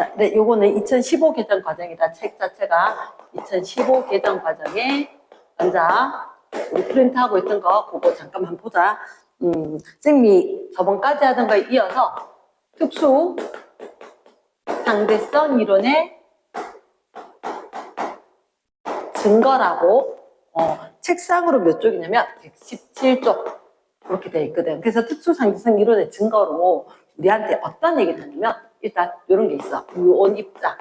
자, 네, 요거는 2015 개정 과정이다. 책 자체가 2015 개정 과정에 먼저 우리 프린트하고 있던 거 그거 잠깐만 보자. 쌤이 저번까지 하던 거에 이어서 특수 상대성 이론의 증거라고 책상으로 몇 쪽이냐면 117쪽 그렇게 되어 있거든. 그래서 특수 상대성 이론의 증거로 우리한테 어떤 얘기를 하냐면 일단 이런 게 있어. 유온 입자.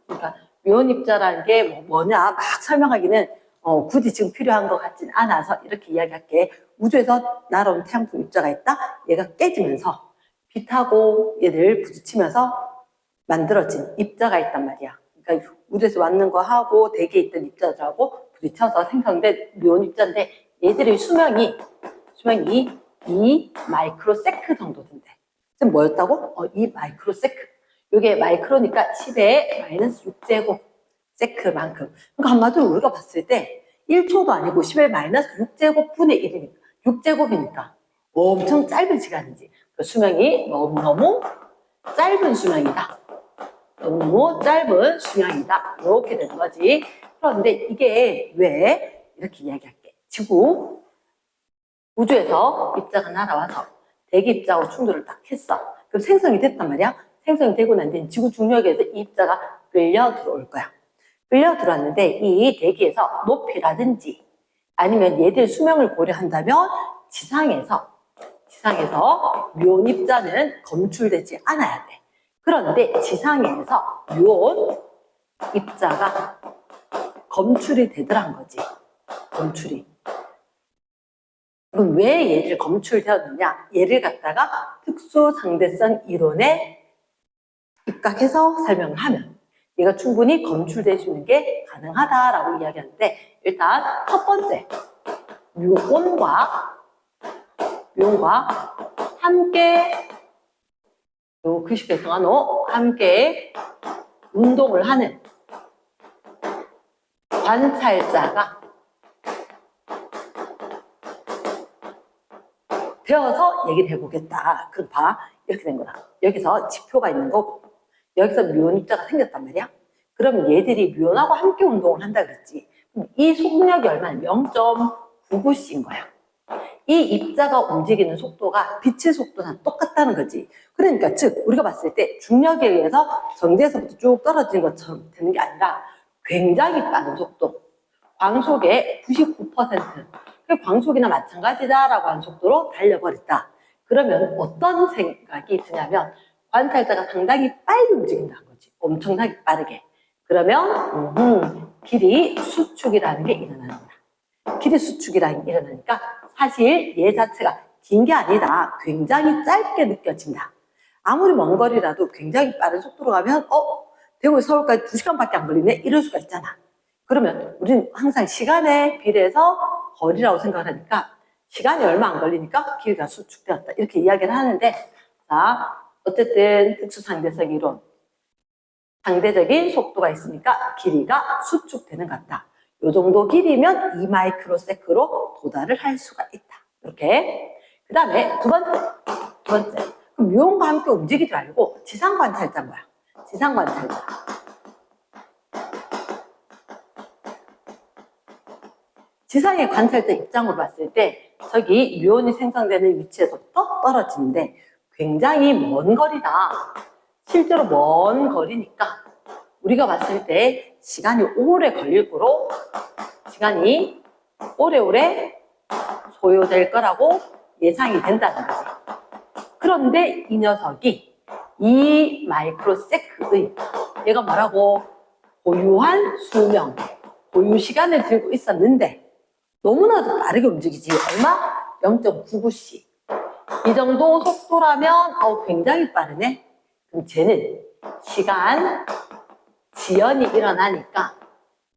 그러니까 유온 입자라는 게 뭐냐 막 설명하기는 굳이 지금 필요한 것 같진 않아서 이렇게 이야기할게. 우주에서 날아온 태양풍 입자가 있다. 얘가 깨지면서 빛하고 얘를 부딪히면서 만들어진 입자가 있단 말이야. 그러니까 우주에서 왔는 거 하고 대기에 있던 입자들하고 부딪혀서 생성된 유온 입자인데 얘들의 수명이 2 마이크로세크 정도 된대. 지금 뭐였다고? 2 마이크로세크. 이게 마이크로니까 10의 마이너스 6제곱 세크만큼. 그러니까 한마디로 우리가 봤을 때 1초도 아니고 10의 마이너스 6제곱 분의 1이니까 6제곱이니까 엄청 짧은 시간이지. 그 수명이 너무너무 짧은 수명이다. 너무 짧은 수명이다. 이렇게 되는 거지. 그런데 이게 왜 이렇게 이야기할게. 지구 우주에서 입자가 날아와서 대기 입자하고 충돌을 딱 했어. 그럼 생성이 됐단 말이야. 생성이 되고 난 뒤에 지구 중력에서 이 입자가 끌려 들어올 거야. 끌려 들어왔는데 이 대기에서 높이라든지 아니면 얘들 수명을 고려한다면 지상에서 유온 입자는 검출되지 않아야 돼. 그런데 지상에서 유온 입자가 검출이 되더란 거지. 검출이. 그럼 왜 얘를 검출되었느냐? 얘를 갖다가 특수상대성 이론에 입각해서 설명을 하면 얘가 충분히 검출될 수 있는 게 가능하다라고 이야기하는데 일단 첫 번째 유온과 함께 요 글씨에 정하노 함께 운동을 하는 관찰자가 되어서 얘기를 해보겠다. 그럼 봐. 이렇게 된 거다. 여기서 지표가 있는 거고 여기서 뮤온 입자가 생겼단 말이야. 그럼 얘들이 뮤온하고 함께 운동을 한다 그랬지. 그럼 이 속력이 얼마나 0.99c인 거야. 이 입자가 움직이는 속도가 빛의 속도랑 똑같다는 거지. 그러니까 즉 우리가 봤을 때 중력에 의해서 정지에서부터 쭉 떨어지는 것처럼 되는 게 아니라 굉장히 빠른 속도. 광속의 99%. 광속이나 마찬가지다라고 하는 속도로 달려버렸다. 그러면 어떤 생각이 드냐면 관찰자가 상당히 빨리 움직인다는 거지. 엄청나게 빠르게. 그러면 길이 수축이라는 게 일어나는 거다. 길이 수축이라는 게 일어나니까 사실 얘 자체가 긴 게 아니다. 굉장히 짧게 느껴진다. 아무리 먼 거리라도 굉장히 빠른 속도로 가면 대구에서 서울까지 2시간밖에 안 걸리네? 이럴 수가 있잖아. 그러면 우리는 항상 시간에 비례해서 거리라고 생각을 하니까 시간이 얼마 안 걸리니까 길이가 수축되었다. 이렇게 이야기를 하는데 자 어쨌든 특수상대성 이론 상대적인 속도가 있으니까 길이가 수축되는 것 같다. 이 정도 길이면 2 마이크로세크로 도달을 할 수가 있다. 이렇게. 그 다음에 두 번째. 그럼 뮤온과 함께 움직이지 말고 지상관찰자인 거야. 지상관찰자. 지상의 관찰자 입장으로 봤을 때 저기 뮤온이 생성되는 위치에서부터 떨어지는데 굉장히 먼 거리다. 실제로 먼 거리니까 우리가 봤을 때 시간이 오래 걸릴 거로 시간이 오래오래 소요될 거라고 예상이 된다는 거지. 그런데 이 녀석이 2 마이크로세크의 얘가 뭐라고? 고유한 수명, 고유 시간을 들고 있었는데 너무나도 빠르게 움직이지. 얼마? 0.99c. 이 정도 속도라면 굉장히 빠르네. 그럼 쟤는 시간 지연이 일어나니까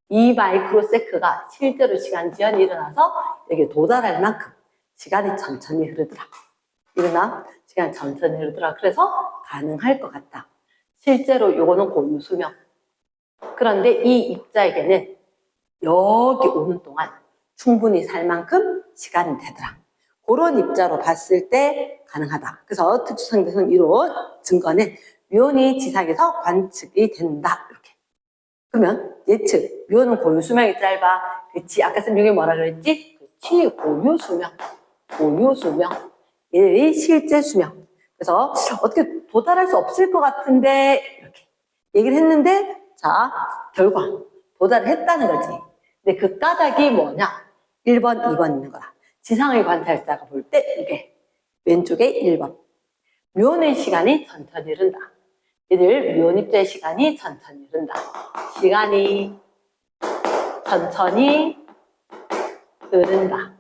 2 마이크로세크가 실제로 시간 지연이 일어나서 여기에 도달할 만큼 시간이 천천히 흐르더라. 시간이 천천히 흐르더라. 그래서 가능할 것 같다. 실제로 요거는 고유 수명. 그런데 이 입자에게는 여기 오는 동안 충분히 살 만큼 시간이 되더라. 그런 입자로 봤을 때 가능하다. 그래서 특수상대성 이론 증거는 뮤온이 지상에서 관측이 된다. 이렇게. 그러면 예측. 뮤온은 고유 수명이 짧아. 그치? 아까 설명이 뭐라 그랬지? 그치? 고유 수명. 고유 수명. 얘의 실제 수명. 그래서 어떻게 도달할 수 없을 것 같은데 이렇게 얘기를 했는데 자 결과 도달을 했다는 거지. 근데 그 까닭이 뭐냐? 1번, 2번 있는 거야. 지상의 관찰자가 볼 때 이게 왼쪽에 1번. 뮤온의 시간이 천천히 흐른다. 얘들 뮤온 입자의 시간이 천천히 흐른다. 시간이 천천히 흐른다.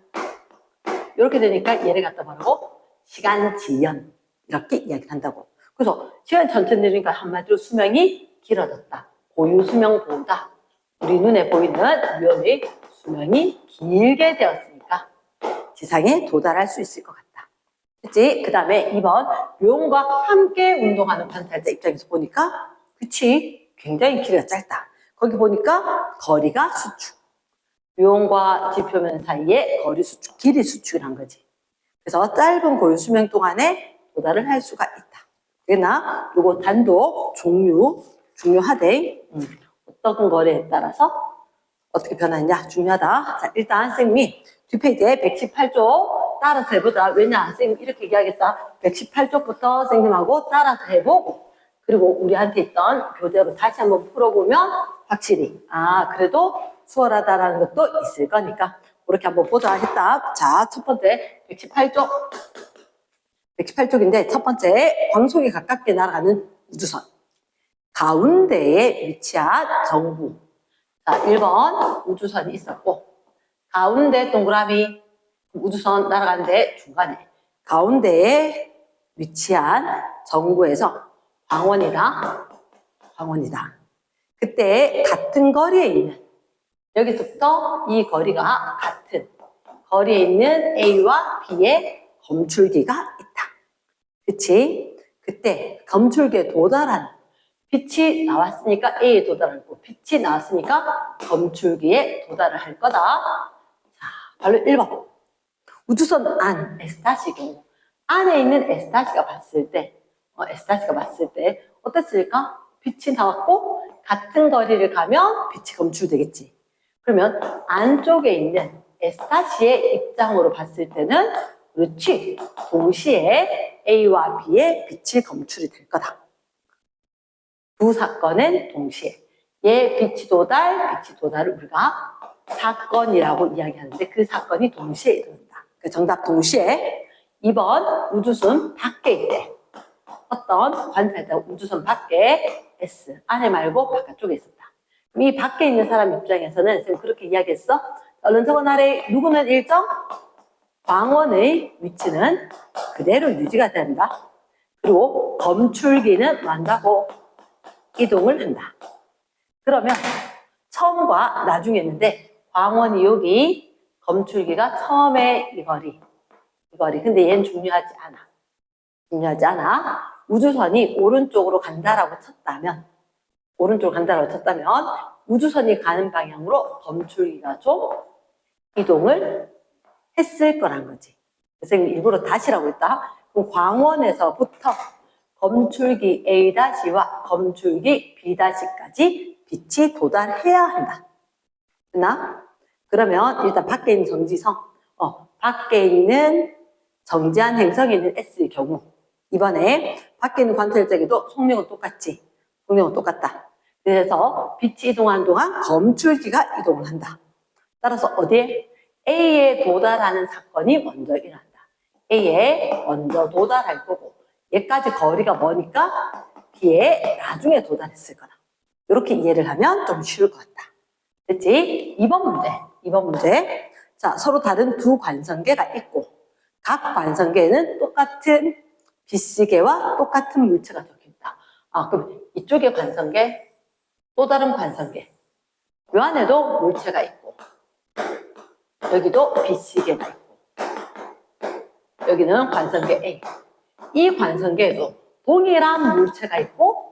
이렇게 되니까 얘를 갖다 바르고 시간 지연 이렇게 이야기를 한다고. 그래서 시간이 천천히 흐르니까 한마디로 수명이 길어졌다. 고유 수명보다 우리 눈에 보이는 뮤온의 수명이 길게 되었으니까 지상에 도달할 수 있을 것 같다. 그치? 그 다음에 2번 뮤온과 함께 운동하는 관찰자 입장에서 보니까 그치? 굉장히 길이가 짧다. 거기 보니까 거리가 수축. 뮤온과 지표면 사이에 거리 수축, 길이 수축을 한 거지. 그래서 짧은 고유 수명 동안에 도달을 할 수가 있다. 그러나 요거 단독 중요하대. 어떤 거래에 따라서 어떻게 변하느냐 중요하다. 자, 일단 선생님이 뒷페이지에 118쪽 따라서 해보자. 왜냐? 선생님 이렇게 얘기하겠다. 118쪽부터 선생님하고 따라서 해보고 그리고 우리한테 있던 교재로 다시 한번 풀어보면 확실히 그래도 수월하다라는 것도 있을 거니까 그렇게 한번 보자 했다. 자, 첫 번째 118쪽 118쪽인데 첫 번째 광속에 가깝게 날아가는 우주선 가운데에 위치한 정부. 자, 1번 우주선이 있었고 가운데 동그라미 우주선 날아가는데 중간에 가운데에 위치한 정부에서 광원이다. 그때 같은 거리에 있는 여기서부터 이 거리가 같은 거리에 있는 A와 B의 검출기가 있다. 그치? 그때 검출기에 도달한 빛이 나왔으니까 A에 도달하고 빛이 나왔으니까 검출기에 도달을 할 거다. 자, 바로 1번. 우주선 안 S의 경우 안에 있는 S가 봤을 때 어땠을까? 빛이 나왔고 같은 거리를 가면 빛이 검출되겠지. 그러면 안쪽에 있는 S의 입장으로 봤을 때는 그렇지. 동시에 A와 B의 빛이 검출이 될 거다. 두 사건은 동시에. 얘 빛이 도달을 우리가 사건이라고 이야기하는데 그 사건이 동시에 일어난다. 그 정답 동시에. 2번 우주선 밖에 있대. 어떤 관찰자 우주선 밖에 S 안에 말고 바깥쪽에 있었다. 그럼 이 밖에 있는 사람 입장에서는 쌤 그렇게 이야기했어. 얼른 적어놔래. 누구는 일정 광원의 위치는 그대로 유지가 된다. 그리고 검출기는 만다고 이동을 한다. 그러면 처음과 나중에 있는데 광원이 여기 검출기가 처음에 이 거리 근데 얘는 중요하지 않아. 우주선이 오른쪽으로 간다라고 쳤다면 우주선이 가는 방향으로 검출기가 좀 이동을 했을 거란 거지. 선생님이 일부러 다시라고 했다. 그럼 광원에서부터 검출기 A-와 검출기 B-까지 빛이 도달해야 한다. 됐나? 그러면 일단 밖에 있는 정지성, 밖에 있는 정지한 행성에 있는 S의 경우 이번에 밖에 있는 관찰자에게도 속력은 똑같지. 속력은 똑같다. 그래서 빛이 이동하는 동안 검출기가 이동을 한다. 따라서 어디에? A에 도달하는 사건이 먼저 일어난다. A에 먼저 도달할 거고 얘까지 거리가 머니까 B에 나중에 도달했을 거다. 이렇게 이해를 하면 좀 쉬울 것 같다. 됐지? 2번 문제. 자, 서로 다른 두 관성계가 있고 각 관성계에는 똑같은 B시계와 똑같은 물체가 적혀있다. 그럼 이쪽에 관성계, 또 다른 관성계. 이 안에도 물체가 있고 여기도 B시계가 있고 여기는 관성계 A. 이 관성계에도 동일한 물체가 있고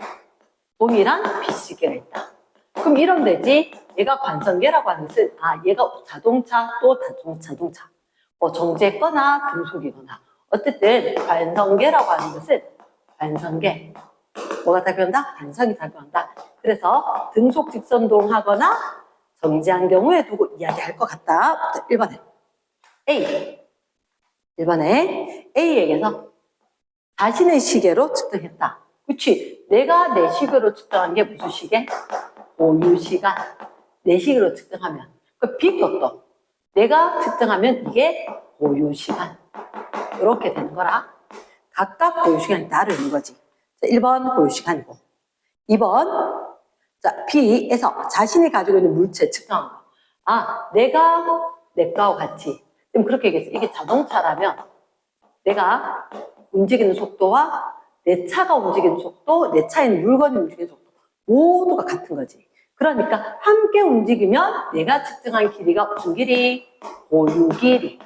동일한 B시계가 있다. 그럼 이러면 되지. 얘가 관성계라고 하는 것은 얘가 자동차 또 자동차. 뭐 정지했거나 등속이거나. 어쨌든 관성계라고 하는 것은 관성계. 뭐가 작용한다? 관성이 작용한다. 그래서 등속 직선동하거나 정지한 경우에 두고 이야기할 것 같다. 1번에 A. 1번에 A에게서 자신의 시계로 측정했다. 그치? 내가 내 시계로 측정한 게 무슨 시계? 고유시간. 내 시계로 측정하면. 그 B 것도 내가 측정하면 이게 고유시간. 이렇게 되는 거라. 각각 고유시간이 다르는 거지. 자, 1번 고유시간이고. 2번, 자, B에서 자신이 가지고 있는 물체 측정한 거. 아, 내가 내 거하고 같이. 지금 그렇게 얘기했어. 이게 자동차라면 내가 움직이는 속도와 내 차가 움직이는 속도, 내 차에 있는 물건이 움직이는 속도 모두가 같은 거지. 그러니까 함께 움직이면 내가 측정한 길이가 무슨 길이? 고유길이.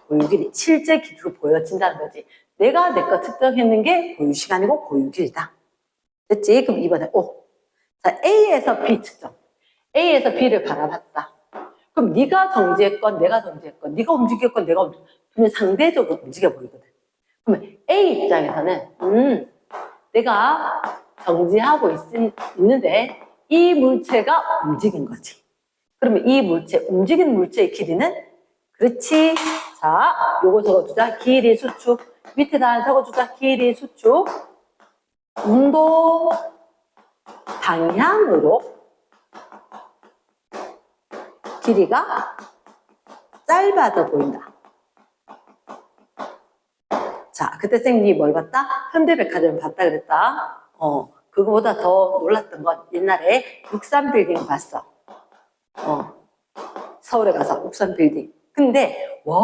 고유길이. 실제 길이로 보여진다는 거지. 내가 내 거 측정했는 게 고유시간이고 고유길이다. 됐지? 그럼 이번에 O. 자, A에서 B 측정. A에서 B를 바라봤다. 그럼 네가 정지했건 내가 정지했건 네가 움직였건 내가 움직였건 상대적으로 움직여 보이거든. 그러면 A 입장에서는 내가 정지하고 있는데 이 물체가 움직인 거지. 그러면 이 물체, 움직이는 물체의 길이는 그렇지. 자, 요거 적어주자. 길이 수축. 밑에다 적어주자. 길이 수축. 운동 방향으로 길이가 짧아져 보인다. 자, 그때 쌤이 뭘 봤다? 현대백화점 봤다 그랬다. 그거보다 더 놀랐던 건 옛날에 63빌딩 봤어. 서울에 가서 63빌딩. 근데 와,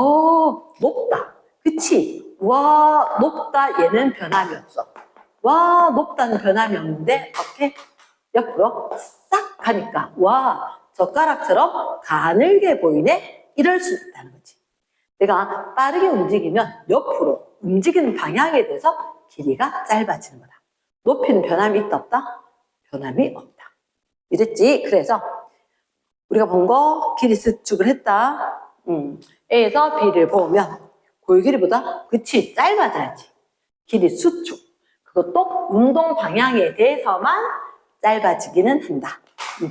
높다. 그치? 와, 높다. 얘는 변함이 없어. 와, 높다는 변함이 없는데 어떻게? 옆으로 싹 가니까 와, 젓가락처럼 가늘게 보이네? 이럴 수 있다는 거지. 내가 빠르게 움직이면 옆으로 움직이는 방향에 대해서 길이가 짧아지는 거다. 높이는 변함이 있다 없다? 변함이 없다. 이랬지? 그래서 우리가 본 거 길이 수축을 했다. A에서 B를 보면 고유 길이보다 그치 짧아져야지. 길이 수축. 그것도 운동 방향에 대해서만 짧아지기는 한다.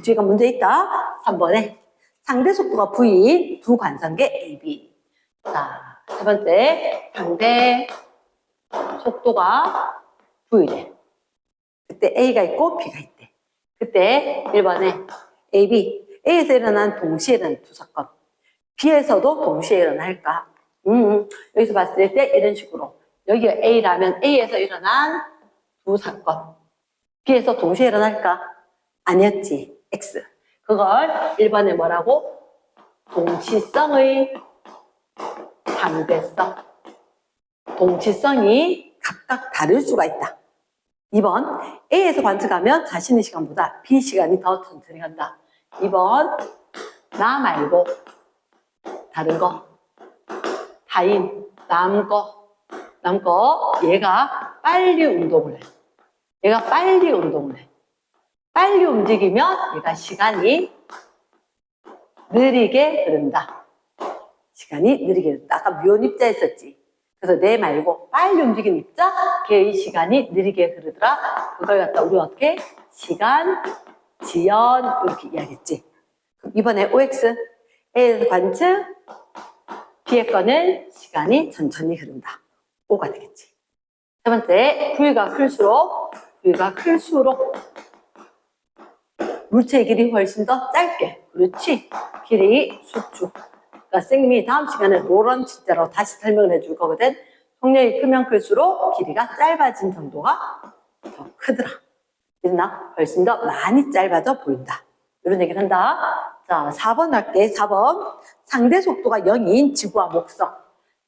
뒤가 문제 있다. 3번에 상대 속도가 V인 두 관성계 AB. 자, 세 번째 상대 속도가 V래. 그때 A가 있고 B가 있대. 그때 1번에 AB, A에서 일어난 동시에 일어난 두 사건, B에서도 동시에 일어날까? 여기서 봤을 때 이런 식으로 여기가 A라면 A에서 일어난 두 사건, B에서 동시에 일어날까? 아니었지. X. 그걸 1번에 뭐라고? 동시성의 상대성. 동시성이 각각 다를 수가 있다. 2번, A에서 관측하면 자신의 시간보다 B 시간이 더 천천히 간다. 2번, 나 말고 다른 거, 타인, 남 거, 얘가 빨리 운동을 해. 얘가 빨리 운동을 해. 빨리 움직이면 얘가 시간이 느리게 흐른다. 시간이 느리게 흐른다. 아까 묘 입자 했었지. 그래서 내 말고 빨리 움직이는 입자, 걔의 시간이 느리게 흐르더라. 그걸 갖다 우리 어떻게? 시간, 지연 이렇게 이야기했지. 이번에 OX, A에서 관측, B의 거는 시간이 천천히 흐른다. O가 되겠지. 세 번째, V가 클수록 물체의 길이 훨씬 더 짧게. 그렇지. 길이 수축. 그러니까 쌤이 다음 시간에 롤런 진짜로 다시 설명을 해줄 거거든. 속력이 크면 클수록 길이가 짧아진 정도가 더 크더라. 그랬나? 훨씬 더 많이 짧아져 보인다. 이런 얘기를 한다. 자, 4번 할게. 4번. 상대 속도가 0인 지구와 목성.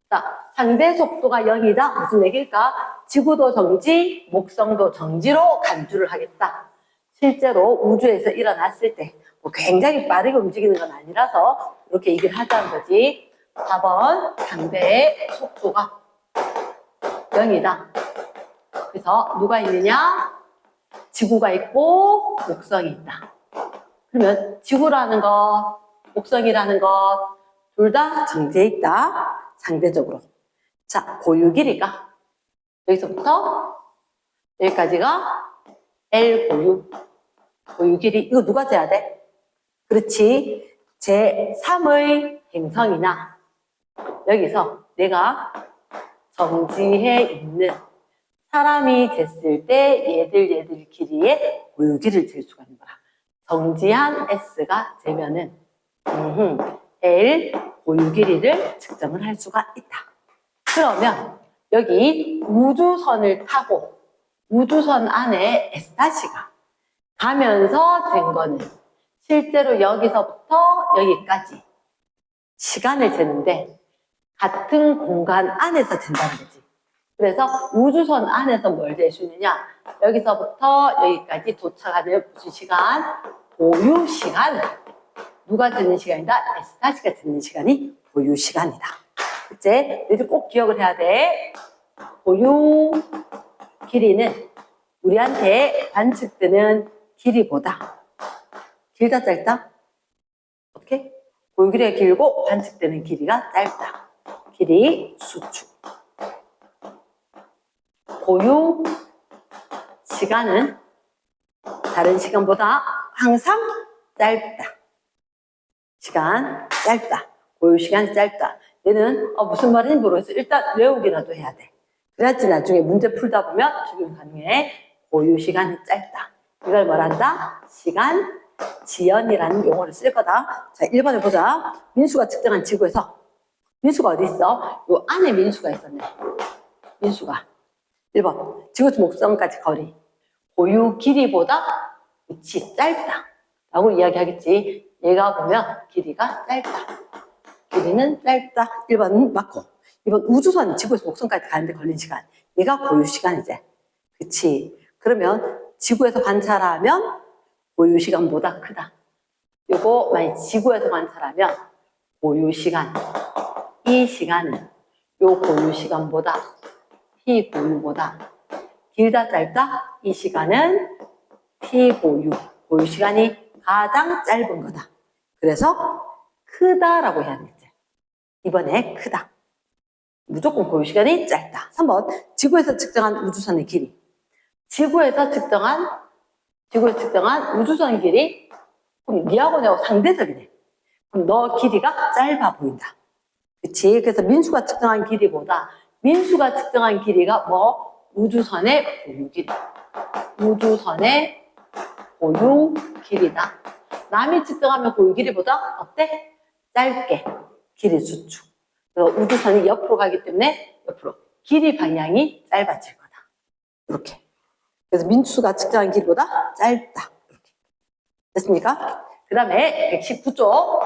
자, 상대 속도가 0이다. 무슨 얘기일까? 지구도 정지, 목성도 정지로 간주를 하겠다. 실제로 우주에서 일어났을 때 뭐 굉장히 빠르게 움직이는 건 아니라서 이렇게 얘기를 하자는 거지. 4번 상대의 속도가 0이다. 그래서 누가 있느냐? 지구가 있고 목성이 있다. 그러면 지구라는 것, 목성이라는 것 둘 다 정지해 있다. 상대적으로. 자, 고유 길이가 여기서부터 여기까지가 L 고유 길이. 이거 누가 재야 돼? 그렇지. 제3의 행성이나 여기서 내가 정지해 있는 사람이 쟀을 때 얘들 길이의 고유 길이를 잴 수가 있는 거야. 정지한 S가 재면은 L 고유 길이를 측정을 할 수가 있다. 그러면 여기 우주선을 타고 우주선 안에 S가 가면서 잰 거는 실제로 여기서부터 여기까지 시간을 재는데 같은 공간 안에서 잰다는 거지. 그래서 우주선 안에서 뭘 잴 수 있느냐? 여기서부터 여기까지 도착하는 무슨 시간? 고유 시간. 누가 재는 시간이다? S가 재는 시간이 고유 시간이다. 이제 너희들 꼭 기억을 해야 돼. 고유 길이는 우리한테 관측되는 길이보다 길다 짧다? 어떻게? 고유 길이가 길고 관측되는 길이가 짧다. 길이 수축. 고유 시간은 다른 시간보다 항상 짧다. 시간 짧다. 고유 시간 짧다. 얘는 무슨 말인지 모르겠어. 일단 외우기라도 해야 돼. 그래야지 나중에 문제 풀다 보면 적용 가능해. 고유 시간이 짧다. 이걸 말한다? 시간 지연이라는 용어를 쓸 거다. 자, 1번에 보자. 민수가 측정한 지구에서 민수가 어디 있어? 요 안에 민수가 있었네. 민수가 1번 지구에서 목성까지 거리 고유 길이보다 위치 짧다 라고 이야기하겠지. 얘가 보면 길이가 짧다. 길이는 짧다. 1번은 맞고 2번 우주선 지구에서 목성까지 가는데 걸린 시간 얘가 고유 시간이지. 그치? 그러면 지구에서 관찰하면 고유 시간보다 크다. 요거 만약 지구에서 관찰하면 고유 시간 이 시간은 요 고유 시간보다 T고유보다 길다 짧다? 이 시간은 T고유 고유 시간이 가장 짧은 거다. 그래서 크다라고 해야 되겠지. 이번에 크다. 무조건 고유 시간이 짧다. 3번 지구에서 측정한 우주선의 길이. 지구에서 측정한 우주선 길이 그럼 니하고 내하고 상대적이네. 그럼 너 길이가 짧아 보인다. 그치? 그래서 민수가 측정한 길이보다 민수가 측정한 길이가 뭐? 우주선의 고유 길이. 우주선의 고유 길이다. 남이 측정하면 고유 길이보다 어때? 짧게. 길이 수축. 그래서 우주선이 옆으로 가기 때문에 옆으로. 길이 방향이 짧아질 거다. 이렇게. 그래서 민수가 측정한 길이보다 짧다. 이렇게. 됐습니까? 그 다음에 119쪽.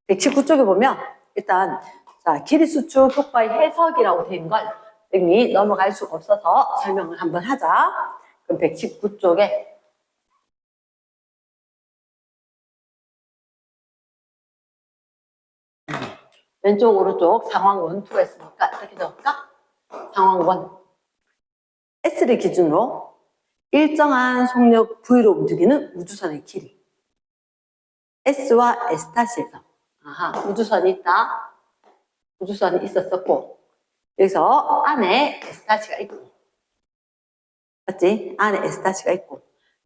119쪽에 보면 일단 자, 길이 수축 효과의 해석이라고 되어 있는 걸 여기 넘어갈 수가 없어서 설명을 한번 하자. 그럼 119쪽에 왼쪽 오른쪽 상황 1, 2가 있으니까 이렇게 적을까? 상황 1 S를 기준으로 일정한 속력 V로 움직이는 우주선의 길이 S와 S''에서 우주선이 있다. 우주선이 있었었고 여기서 안에 S''가 있고 맞지? 안에 S''가 있고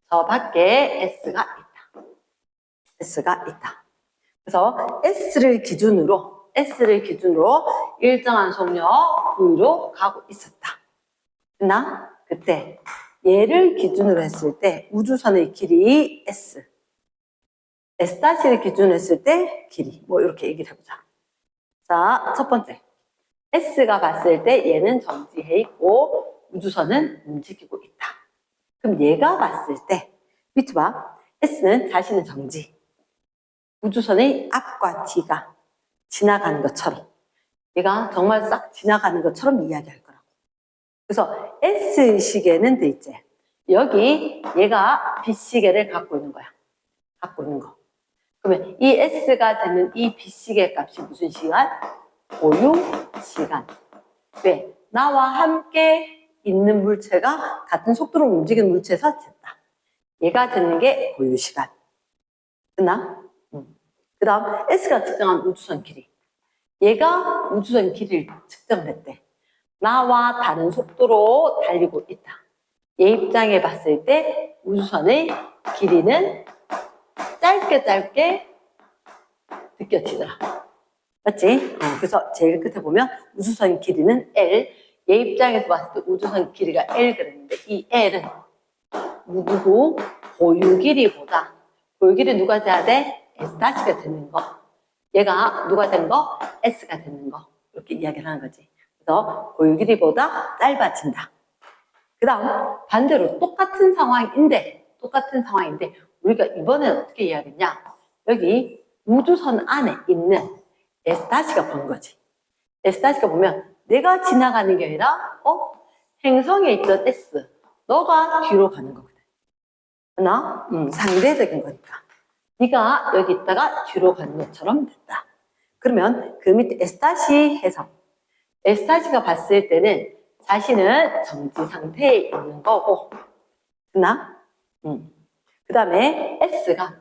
저 밖에 S가 있다. 그래서 S를 기준으로 일정한 속력 V로 가고 있었다. 됐나? 그때 얘를 기준으로 했을 때 우주선의 길이 S''를 기준으로 했을 때 길이 뭐 이렇게 얘기를 해보자. 자, 첫 번째 S가 봤을 때 얘는 정지해 있고 우주선은 움직이고 있다. 그럼 얘가 봤을 때 밑에 봐. S는 자신은 정지. 우주선의 앞과 뒤가 지나가는 것처럼 얘가 정말 싹 지나가는 것처럼 이야기할 거라고. 그래서 S 시계는 돼 있지. 여기 얘가 B 시계를 갖고 있는 거야. 갖고 있는 거. 그러면 이 S가 되는 이 B 시계 값이 무슨 시간? 고유 시간. 왜? 나와 함께 있는 물체가 같은 속도로 움직이는 물체에서 쟀다. 얘가 되는 게 고유 시간. 됐나? 그 다음 S가 측정한 우주선 길이. 얘가 우주선 길이를 측정했대. 나와 다른 속도로 달리고 있다. 얘 입장에 봤을 때 우주선의 길이는 짧게 느껴지더라. 맞지? 그래서 제일 끝에 보면 우주선 길이는 L. 얘 입장에서 봤을 때 우주선 길이가 L 그랬는데 이 L은 누구? 고유 길이보다 고유 길이 누가 돼야 돼? S-가 되는 거. 얘가 누가 된 거? S가 되는 거. 이렇게 이야기를 하는 거지. 그래서 고유 길이보다 짧아진다. 그 다음 반대로 똑같은 상황인데 우리가 이번에는 어떻게 이야기했냐? 여기 우주선 안에 있는 S-가 보는 거지. S-가 보면 내가 지나가는 게 아니라 행성에 있던 S 너가 뒤로 가는 거거든. 하나? 상대적인 거니까. 네가 여기 있다가 뒤로 가는 것처럼 됐다. 그러면 그 밑에 S- S-가 봤을 때는 자신은 정지 상태에 있는 거고, 그나? 그 다음에 S가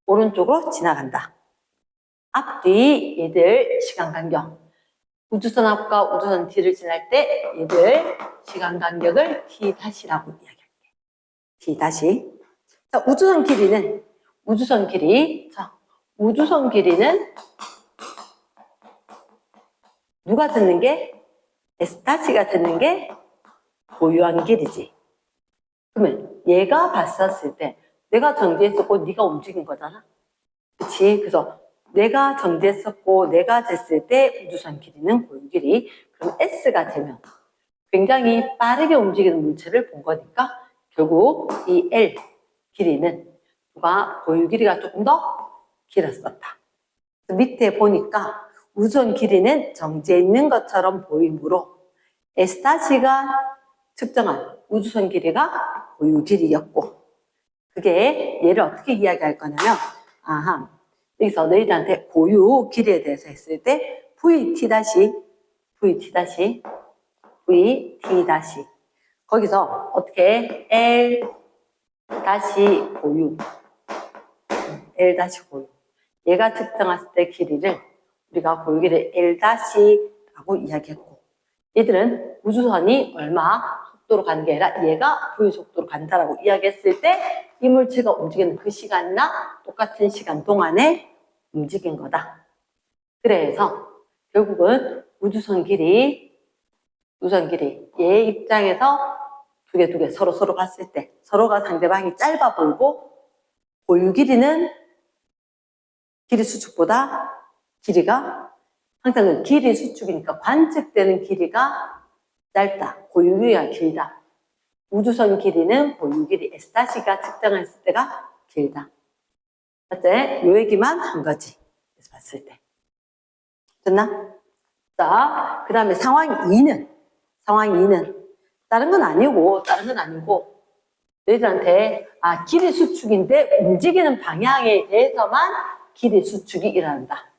오른쪽으로 지나간다. 앞뒤 얘들 시간 간격. 우주선 앞과 우주선 뒤를 지날 때 얘들 시간 간격을 T-라고 이야기할게. T-. 자, 우주선 길이는 누가 듣는 게? S-가 듣는 게 고유한 길이지. 그러면 얘가 봤었을 때 내가 정지했었고 네가 움직인 거잖아. 그치? 그래서 내가 정지했었고 내가 쟀을 때 우주선 길이는 고유 길이. 그럼 S가 되면 굉장히 빠르게 움직이는 물체를 본 거니까 결국 이 L 길이는 누가 고유 길이가 조금 더 길었었다. 밑에 보니까 우주선 길이는 정지해 있는 것처럼 보이므로 S-가 측정한 우주선 길이가 고유 길이였고, 그게 얘를 어떻게 이야기할 거냐면, 여기서 너희들한테 고유 길이에 대해서 했을 때 VT- 거기서 어떻게 L- 고유 얘가 측정했을 때 길이를 우리가 고유 길이 L-라고 이야기했고, 얘들은 우주선이 얼마 속도로 가는 게 아니라 얘가 고유 속도로 간다라고 이야기했을 때 이 물체가 움직이는 그 시간이나 똑같은 시간 동안에 움직인 거다. 그래서 결국은 우주선 길이 얘 입장에서 두 개 서로 봤을 때 서로가 상대방이 짧아 보이고, 고유 길이는 길이 수축보다 길이가 항상 길이 수축이니까 관측되는 길이가 짧다. 고유 길이가 길다. 우주선 길이는 고유 길이 S-가 측정했을 때가 길다. 맞지? 요 얘기만 한 거지. 그래서 봤을 때. 됐나? 자, 그 다음에 상황 2는 다른 건 아니고 너희들한테 길이 수축인데 움직이는 방향에 대해서만 길이 수축이 일어난다.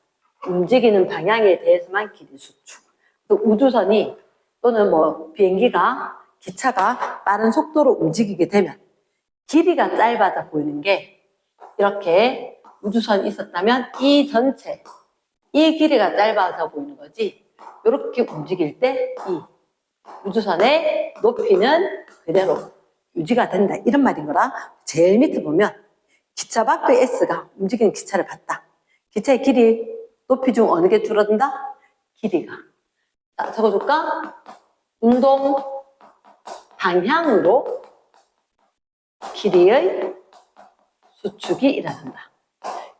움직이는 방향에 대해서만 길이 수축. 우주선이 또는 비행기가 기차가 빠른 속도로 움직이게 되면 길이가 짧아져 보이는 게, 이렇게 우주선이 있었다면 이 길이가 짧아져 보이는 거지. 이렇게 움직일 때 이 우주선의 높이는 그대로 유지가 된다, 이런 말인 거라. 제일 밑에 보면 기차 밖의 S가 움직이는 기차를 봤다. 기차의 길이 높이 중 어느 게 줄어든다? 길이가. 자, 적어줄까? 운동 방향으로 길이의 수축이 일어난다.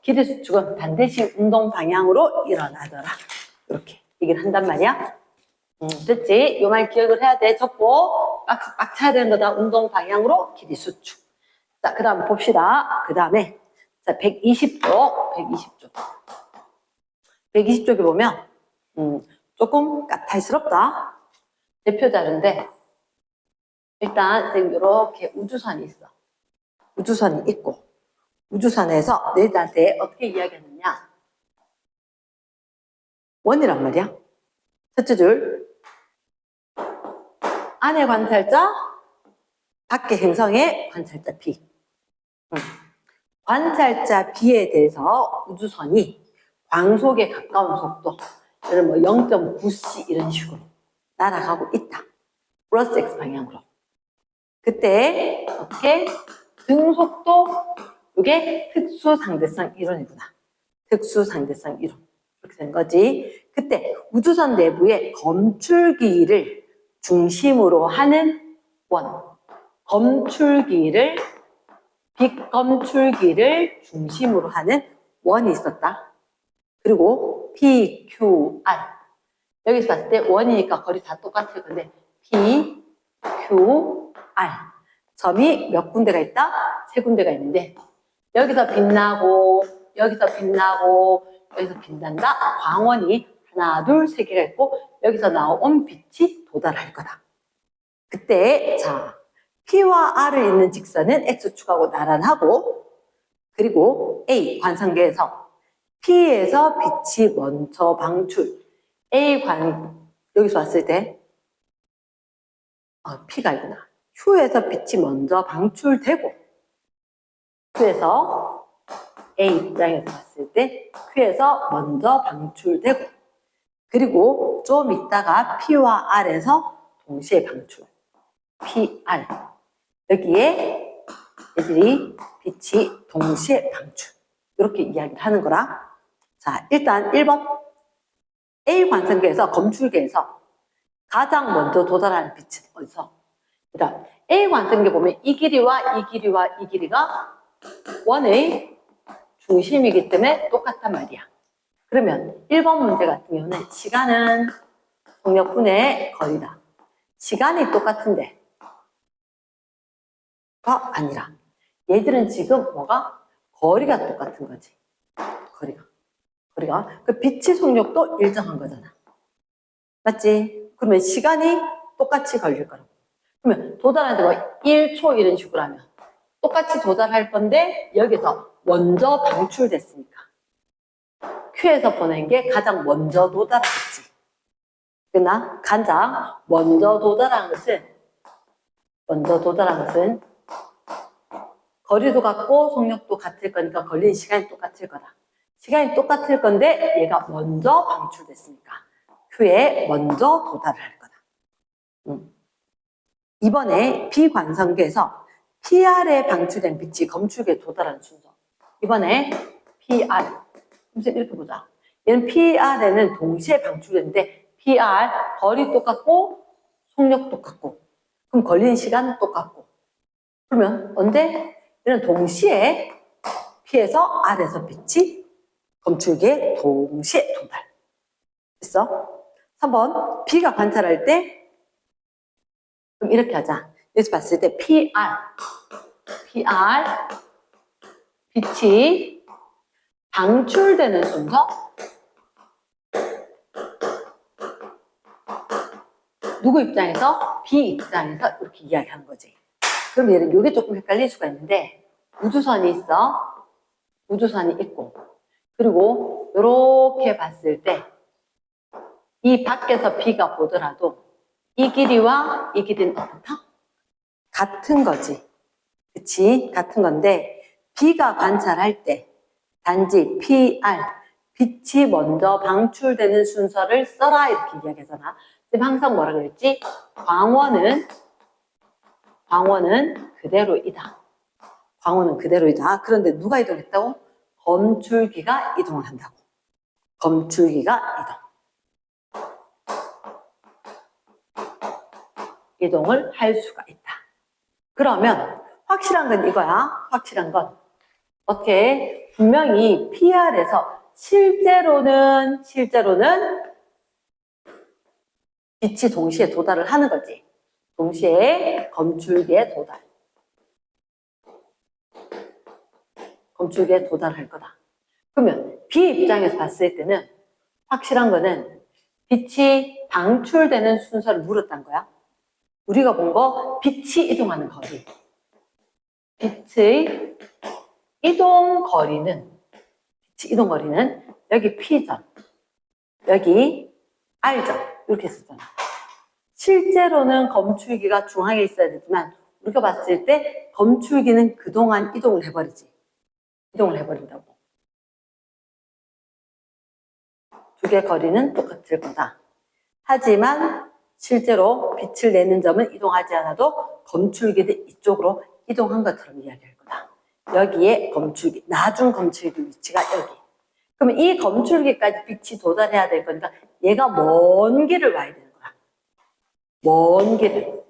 길이 수축은 반드시 운동 방향으로 일어나더라. 이렇게 얘기를 한단 말이야. 됐지? 이 말 기억을 해야 돼. 적고 빡 차야 되는 거다. 운동 방향으로 길이 수축. 자, 그 다음 봅시다. 그 다음에 120쪽에 보면 조금 까탈스럽다. 대표 자료인데, 일단 이렇게 우주선이 있어. 우주선이 있고, 우주선에서 너희들한테 어떻게 이야기하느냐? 원이란 말이야. 첫째 줄, 안의 관찰자, 밖의 행성의 관찰자 B. 관찰자 B에 대해서 우주선이 광속에 가까운 속도, 그럼 뭐 0.9c 이런 식으로 날아가고 있다. 플러스 x 방향으로. 그때 어떻게 등속도 이게 특수상대성 이론이구나. 특수상대성 이론. 이렇게 된 거지. 그때 우주선 내부의 검출기를 중심으로 하는 원. 검출기를 빛검출기를 중심으로 하는 원이 있었다. 그리고 PQR. 여기서 봤을 때 원이니까 거리 다 똑같을 건데 PQR. 점이 몇 군데가 있다? 3군데가 있는데 여기서 빛나고 여기서 빛나고 여기서 빛난다. 광원이 하나, 둘, 3개가 있고 여기서 나온 빛이 도달할 거다. 그때 자 P와 R을 잇는 직선은 X축하고 나란하고 그리고 A 관성계에서 P에서 빛이 먼저 방출 여기서 왔을 때 P가 아니구나. Q에서 빛이 먼저 방출되고 Q에서 A 입장에서 봤을 때 Q에서 먼저 방출되고 그리고 좀 있다가 P와 R에서 동시에 방출 PR 여기에 애들이 빛이 동시에 방출 이렇게 이야기를 하는 거라. 자 일단 1번 A 관성계에서 검출계에서 가장 먼저 도달하는 빛은 어디서? 그다음 A 관성계 보면 이 길이와 이 길이와 이 길이가 원의 중심이기 때문에 똑같단 말이야. 그러면 1번 문제 같은 경우는 시간은 속력분의 거리다. 시간이 똑같은데 가 아니라 얘들은 지금 뭐가? 거리가 똑같은 거지. 거리가. 그 빛의 속력도 일정한 거잖아. 맞지? 그러면 시간이 똑같이 걸릴 거라고. 그러면 도달하는데 뭐 1초 이런 식으로 하면 똑같이 도달할 건데 여기서 먼저 방출됐으니까 Q에서 보낸 게 가장 먼저 도달하겠지. 그러나 가장 먼저 도달한 것은 거리도 같고 속력도 같을 거니까 걸린 시간이 똑같을 거다. 시간이 똑같을 건데 얘가 먼저 방출됐으니까 Q에 먼저 도달을 할 거다. 이번에 B관성계에서 PR에 방출된 빛이 검출계에 도달하는 순서. 이번에 PR. 이렇게 보자. 얘는 PR에는 동시에 방출됐는데 PR 거리 똑같고 속력 똑같고 그럼 걸리는 시간 똑같고 그러면 언제? 얘는 동시에 P에서 R에서 빛이 검출계에 동시에 도달. 됐어? 3번 B가 관찰할 때 그럼 이렇게 하자. 여기서 봤을 때 PR 빛이 방출되는 순서 누구 입장에서? B 입장에서 이렇게 이야기하는 거지. 그럼 얘는 이게 조금 헷갈릴 수가 있는데 우주선이 있어. 우주선이 있고 그리고 이렇게 봤을 때 이 밖에서 B가 보더라도 이 길이와 이 길이는 어떻다? 같은 거지. 그치? 같은 건데 B가 관찰할 때 단지 PR 빛이 먼저 방출되는 순서를 써라 이렇게 이야기하잖아. 지금 항상 뭐라 그랬지? 광원은 그대로이다. 광원은 그대로이다. 그런데 누가 이동했다고? 검출기가 이동을 한다고. 검출기가 이동을 할 수가 있다. 그러면 확실한 건 이거야. 확실한 건 어떻게 분명히 PR에서 실제로는 빛이 동시에 도달을 하는 거지. 동시에 검출기에 도달할 거다. 그러면 B 입장에서 봤을 때는 확실한 거는 빛이 방출되는 순서를 물었단 거야. 우리가 본 거 빛이 이동하는 거리. 빛의 이동 거리는 여기 P점, 여기 R점 이렇게 썼잖아. 실제로는 검출기가 중앙에 있어야 되지만 우리가 봤을 때 검출기는 그동안 이동을 해버린다고. 두 개 거리는 똑같을 거다. 하지만 실제로 빛을 내는 점은 이동하지 않아도 검출기는 이쪽으로 이동한 것처럼 이야기할 거다. 여기에 검출기, 나중 검출기 위치가 여기. 그러면 이 검출기까지 빛이 도달해야 될 거니까 얘가 먼 길을 와야 되는 거야. 먼 길을.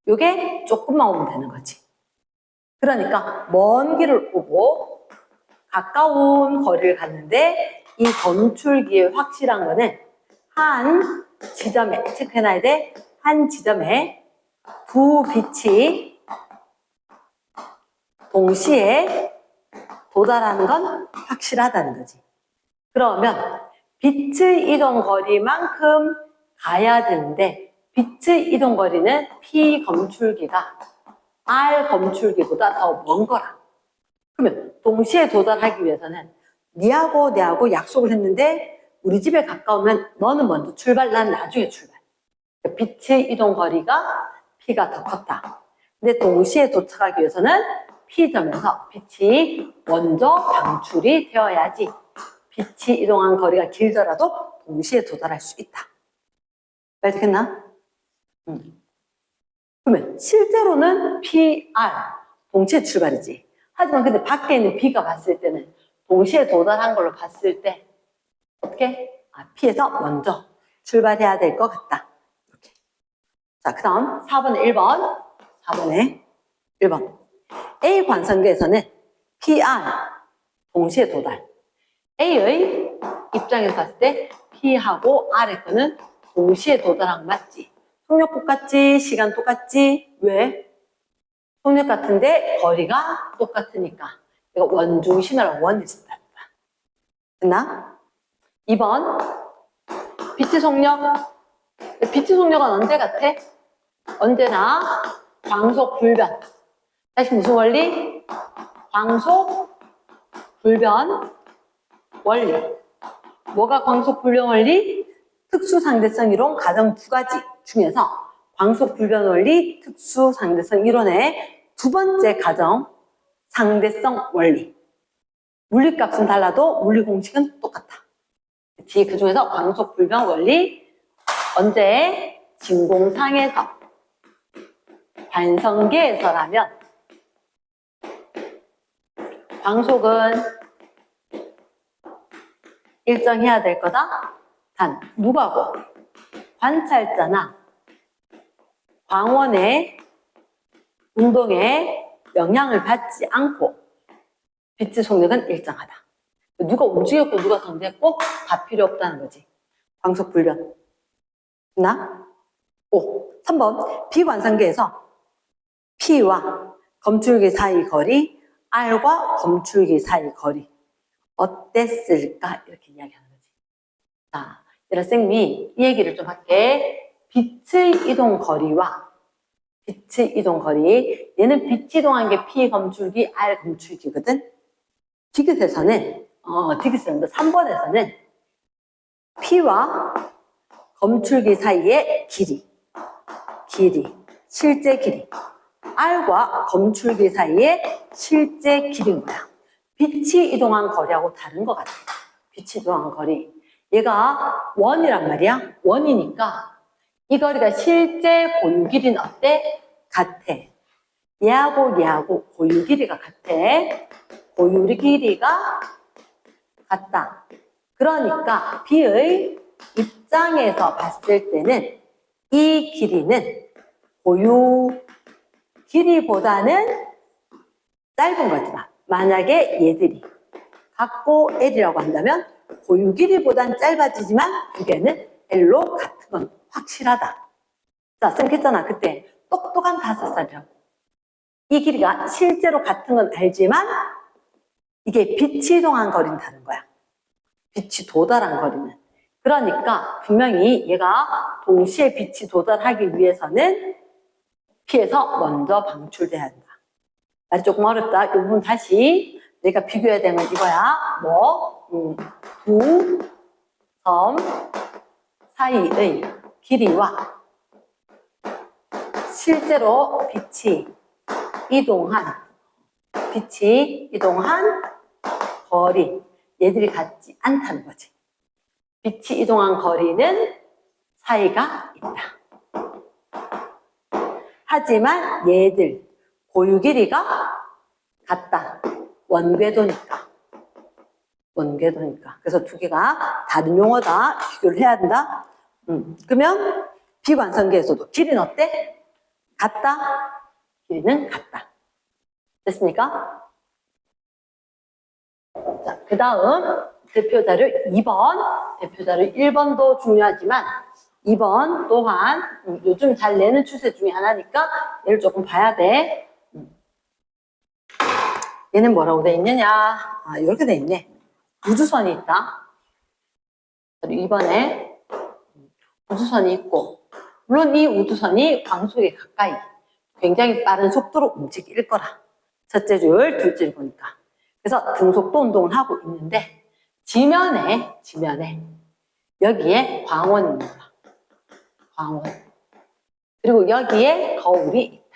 요게 조금만 오면 되는 거지. 그러니까 먼 길을 오고 가까운 거리를 갔는데 이 검출기의 확실한 거는 한 지점에, 체크해놔야 돼. 한 지점에 두 빛이 동시에 도달하는 건 확실하다는 거지. 그러면 빛의 이동 거리만큼 가야 되는데 빛의 이동 거리는 P 검출기가 R 검출기보다 더 먼 거라. 그러면 동시에 도달하기 위해서는 니하고 내하고 약속을 했는데 우리 집에 가까우면 너는 먼저 출발, 난 나중에 출발. 빛의 이동 거리가 P가 더 컸다. 근데 동시에 도착하기 위해서는 P점에서 빛이 먼저 방출이 되어야지 빛이 이동한 거리가 길더라도 동시에 도달할 수 있다. 알겠나? 그러면 실제로는 PR, 동시에 출발이지. 하지만 근데 밖에 있는 B가 봤을 때는 동시에 도달한 걸로 봤을 때 어떻게? P에서 먼저 출발해야 될 것 같다. 이렇게. 자, 그 다음 4번에 1번. 4번에 1번. A 관성계에서는 PR, 동시에 도달. A의 입장에서 봤을 때 P하고 R의 거는 동시에 도달한 거 맞지? 속력 똑같지? 시간 똑같지? 왜? 속력 같은데 거리가 똑같으니까. 이거 원중심이라고 원리스다. 됐나? 2번. 빛의 속력. 빛의 속력은 언제 같아? 언제나 광속 불변. 다시 무슨 원리? 광속 불변 원리. 뭐가 광속 불변 원리? 특수 상대성 이론 가정 두 가지 중에서 광속 불변 원리, 특수 상대성 이론의 두 번째 가정 상대성 원리. 물리값은 달라도 물리 공식은 똑같다. 뒤에 그 중에서 광속 불변 원리 언제? 진공상에서 관성계에서라면 광속은 일정해야 될 거다. 단 누가고? 관찰자나 광원의 운동에 영향을 받지 않고 빛의 속력은 일정하다. 누가 움직였고 누가 선택했고 다 필요 없다는 거지. 광속 불변. 나? 3번. 비관성계에서 P와 검출기 사이 거리, R과 검출기 사이 거리 어땠을까? 이렇게 이야기하는 거지. 자, 얘들아 쌤이 이 얘기를 좀 할게. 빛의 이동 거리와 빛의 이동 거리. 얘는 빛 이동한 게 P 검출기, R 검출기거든. 디귿에서는 3번에서는 P와 검출기 사이의 길이, 실제 길이. R과 검출기 사이의 실제 길인 거야. 빛이 이동한 거리하고 다른 것 같아. 빛이 이동한 거리. 얘가 원이란 말이야. 원이니까 이 거리가 실제 고유 길이는 어때? 같아. 얘하고 고유 길이가 같아. 고유 길이가 같다. 그러니까 B의 입장에서 봤을 때는 이 길이는 고유 길이보다는 짧은 거지만 만약에 얘들이 같고 L이라고 한다면 고유 길이보다는 짧아지지만 두 개는 L로 같은 건 확실하다. 자, 쌤 했잖아. 그때 똑똑한 5살이라고. 이 길이가 실제로 같은 건 알지만 이게 빛이 이동한 거리는 다른 거야. 빛이 도달한 거리는. 그러니까 분명히 얘가 동시에 빛이 도달하기 위해서는 P에서 먼저 방출돼야 한다. 말이 조금 어렵다. 이 부분 다시 내가 비교해야 되는 건 이거야. 두 점 사이의 길이와 실제로 빛이 이동한 거리, 얘들이 같지 않다는 거지. 빛이 이동한 거리는 차이가 있다. 하지만 얘들 고유 길이가 같다. 원궤도니까. 그래서 두 개가 다른 용어다. 비교를 해야 된다. 그러면 비관성계에서도 길이는 어때? 같다. 길이는 같다. 됐습니까? 자, 그 다음 대표자료 2번. 대표자료 1번도 중요하지만 2번 또한 요즘 잘 내는 추세 중에 하나니까 얘를 조금 봐야 돼. 얘는 뭐라고 돼 있느냐? 이렇게 돼 있네. 우주선이 있다. 그리고 2번에 우주선이 있고, 물론 이 우주선이 광속에 가까이 굉장히 빠른 속도로 움직일 거라. 첫째 줄, 둘째 줄 보니까. 그래서 등속도 운동을 하고 있는데 지면에 여기에 광원이 있는 거야. 광원. 그리고 여기에 거울이 있다.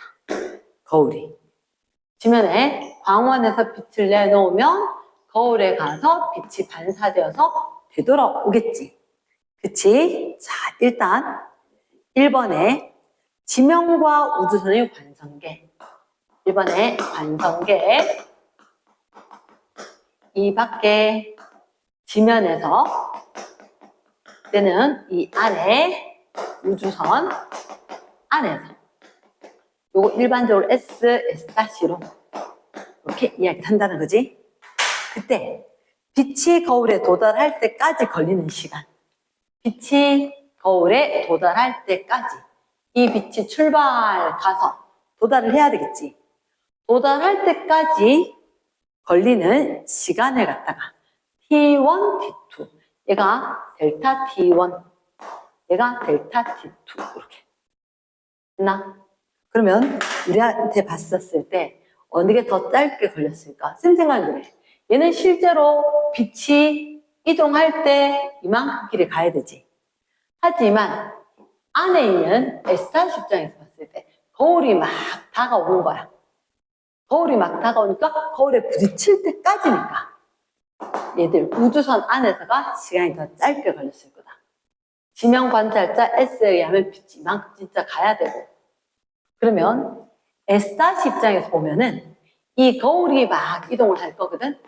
거울이. 지면에 광원에서 빛을 내놓으면 거울에 가서 빛이 반사되어서 되돌아오겠지. 그치? 자, 일단 1번에 지면과 우주선의 관성계. 1번에 관성계. 이 밖에 지면에서 때는 이 안에 우주선 안에서 요거 일반적으로 S-로 이렇게 이야기를 한다는 거지. 그때 빛이 거울에 도달할 때까지 걸리는 시간, 빛이 거울에 도달할 때까지 이 빛이 가서 도달을 해야 되겠지. 도달할 때까지 걸리는 시간을 갖다가 T1, T2, 얘가 델타 T1, 얘가 델타 T2 이렇게 됐나? 그러면 우리한테 봤었을 때 어느 게 더 짧게 걸렸을까? 생각을 해. 얘는 실제로 빛이 이동할 때 이만큼 길이 가야 되지. 하지만 안에 있는 S' 입장에서 봤을 때 거울이 막 다가오는 거야. 거울이 막 다가오니까 거울에 부딪힐 때까지니까 얘들 우주선 안에서가 시간이 더 짧게 걸렸을 거다. 지면 관찰자 S에 의하면 빛이 이만큼 진짜 가야 되고, 그러면 S' 입장에서 보면은 이 거울이 막 이동을 할 거거든.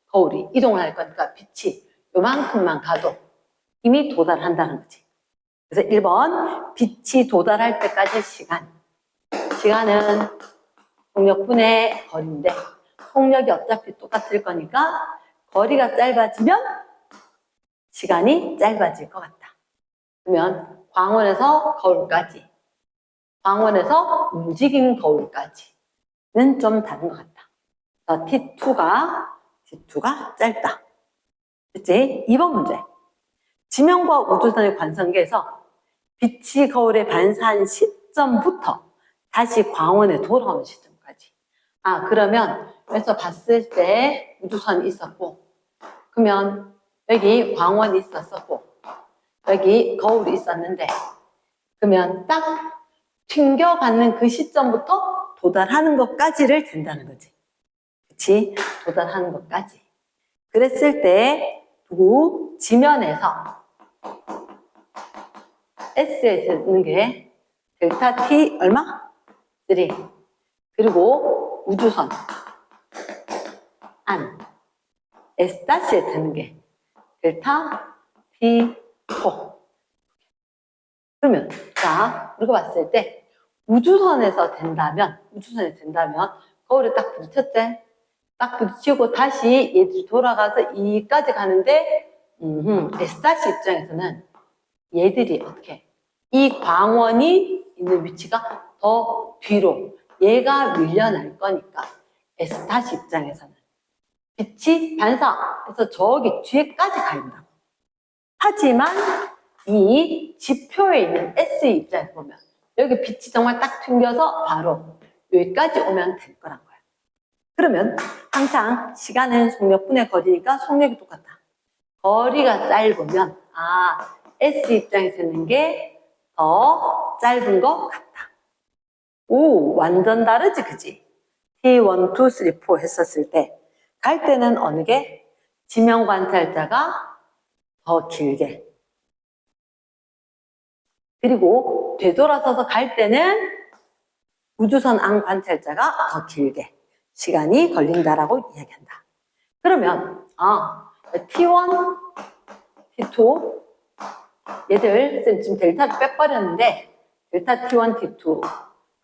거울이 이동을 할 거니까 빛이 요만큼만 가도 이미 도달한다는 거지. 그래서 1번 빛이 도달할 때까지 시간은 속력분의 거리인데 속력이 어차피 똑같을 거니까 거리가 짧아지면 시간이 짧아질 것 같다. 그러면 광원에서 거울까지, 광원에서 움직인 거울까지는 좀 다른 것 같다. T2가 짧다. 그치? 2번 문제. 지면과 우주선의 관성계에서 빛이 거울에 반사한 시점부터 다시 광원에 돌아오는 시점까지. 그러면 여기서 봤을 때 우주선이 있었고, 그러면 여기 광원이 있었고, 여기 거울이 있었는데, 그러면 딱 튕겨가는 그 시점부터 도달하는 것까지를 된다는 거지. 그치? 도달하는 것까지. 그랬을 때 지면에서 S에 되는 게 델타 T 얼마? 3. 그리고 우주선 안 S-에 되는 게 델타 T4. 그러면 자, 우리가 봤을 때 우주선에 된다면 거울에 딱 부딪혔지? 딱 부딪히고 다시 얘들이 돌아가서 이까지 가는데 S' 입장에서는 얘들이 어떻게 이 광원이 있는 위치가 더 뒤로 얘가 밀려날 거니까 S' 입장에서는 빛이 반사해서 저기 뒤에까지 가야 된다고. 하지만 이 지표에 있는 S 입장에서 보면 여기 빛이 정말 딱 튕겨서 바로 여기까지 오면 될 거란 거야. 그러면 항상 시간은 속력분의 거리니까 속력이 똑같다. 거리가 짧으면 S 입장에서 있는 게 더 짧은 것 같다. 오, 완전 다르지, 그지? T1, 2, 3, 4 했었을 때 갈 때는 어느 게? 지면 관찰자가 더 길게, 그리고 되돌아서서 갈 때는 우주선 안 관찰자가 더 길게 시간이 걸린다라고 이야기한다. 그러면 T1, T2 얘들 쌤 지금 델타를 빼버렸는데 델타 T1, T2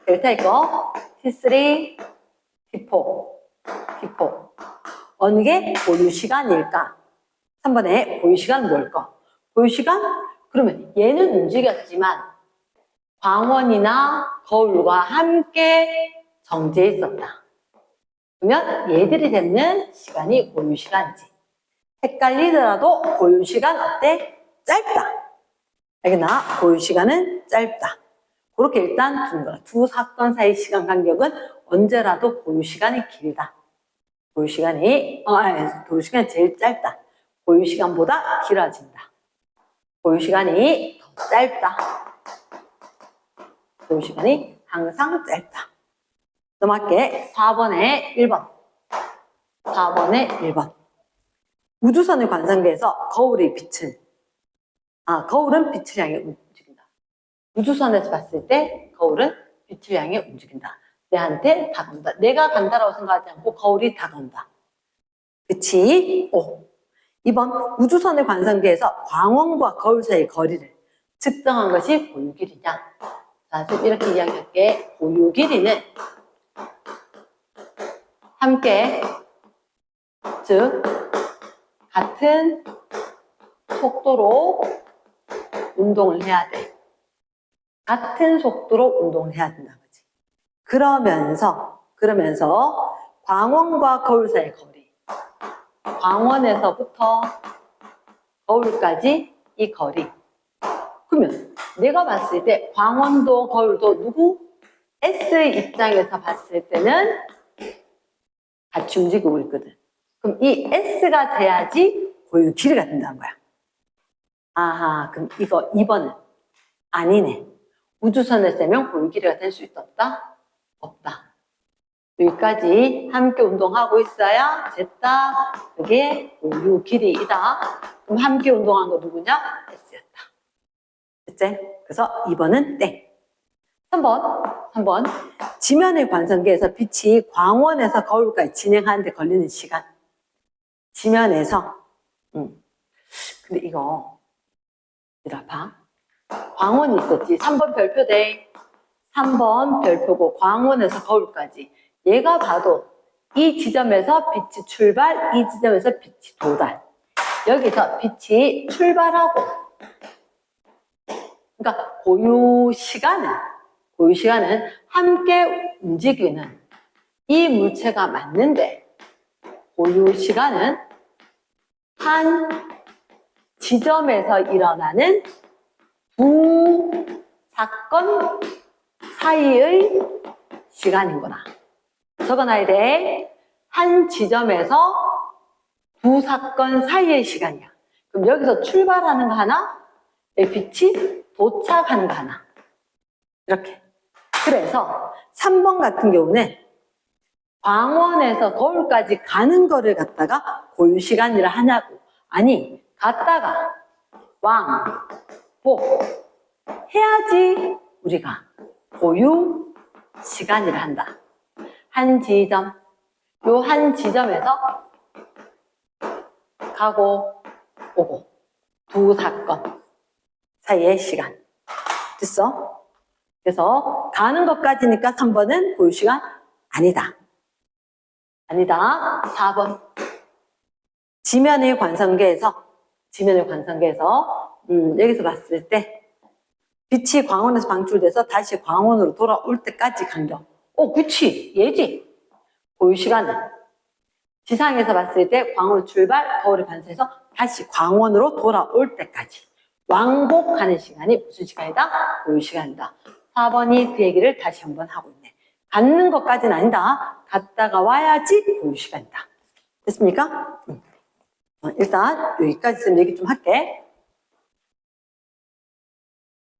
델타 이거 T3, T4 어느 게 고유시간일까? 3번에 고유시간은 뭘까? 고유시간? 그러면 얘는 움직였지만 광원이나 거울과 함께 정지해 있었다. 그러면 얘들이 되는 시간이 고유시간이지. 헷갈리더라도 고유시간 어때? 짧다. 알겠나? 고유시간은 짧다. 그렇게 일단 두는 거야. 두 사건 사이 시간 간격은 언제라도 고유시간이 길다. 고유시간이 제일 짧다. 고유시간보다 길어진다. 고유시간이 더 짧다. 고유시간이 항상 짧다. 넘어갈게. 4번에 1번. 4번에 1번. 우주선의 관상계에서 거울의 빛을 거울은 빛을 향해 움직인다. 우주선에서 봤을 때 거울은 빛을 향해 움직인다. 내한테 다가온다. 내가 간다라고 생각하지 않고 거울이 다가온다. 그치? 2번 우주선의 관상계에서 광원과 거울 사이의 거리를 측정한 것이 고유길이냐? 자, 이렇게 이야기할게. 고유길이는 함께 즉 같은 속도로 운동을 해야 돼. 같은 속도로 운동을 해야 된다는 거지. 그러면서 광원과 거울 사이의 거리, 광원에서부터 거울까지 이 거리. 그러면 내가 봤을 때 광원도 거울도 누구? S의 입장에서 봤을 때는 같이 움직이고 있거든. 그럼 이 S가 돼야지 고유 길이가 된다는 거야. 그럼 이거 2번은 아니네. 우주선을 쐬면 고유 길이가 될 수 있다 없다? 없다. 여기까지 함께 운동하고 있어야 됐다. 그게 고유 길이이다. 그럼 함께 운동한 거 누구냐? S였다. 됐지? 그래서 2번은 땡. 3번. 지면의 관성계에서 빛이 광원에서 거울까지 진행하는데 걸리는 시간. 지면에서. 근데 이거, 봐. 광원이 있었지. 3번 별표대. 3번 별표고 광원에서 거울까지. 얘가 봐도 이 지점에서 빛이 출발, 이 지점에서 빛이 도달. 여기서 빛이 출발하고. 그러니까 고유시간은 함께 움직이는 이 물체가 맞는데 고유시간은 한 지점에서 일어나는 두 사건 사이의 시간인 거다. 적어놔야 돼. 한 지점에서 두 사건 사이의 시간이야. 그럼 여기서 출발하는 거 하나, 빛이 도착하는 거 하나. 이렇게. 그래서 3번 같은 경우는 광원에서 거울까지 가는 거를 갖다가 고유시간이라 하냐고. 아니, 갔다가 왕복 해야지 우리가 고유시간이라 한다. 한 지점, 요 한 지점에서 가고 오고 두 사건 사이의 시간. 됐어? 그래서 가는 것까지니까 3번은 고유시간 아니다. 4번. 지면의 관성계에서 여기서 봤을 때 빛이 광원에서 방출돼서 다시 광원으로 돌아올 때까지 간격. 그치. 얘지. 고유시간은 지상에서 봤을 때 광원 출발, 거울에 반사해서 다시 광원으로 돌아올 때까지 왕복하는 시간이 무슨 시간이다? 고유시간이다. 4번이 그 얘기를 다시 한번 하고 있네. 갖는 것까지는 아니다. 갔다가 와야지 고유시간이다. 됐습니까? 일단 여기까지 얘기 좀 할게.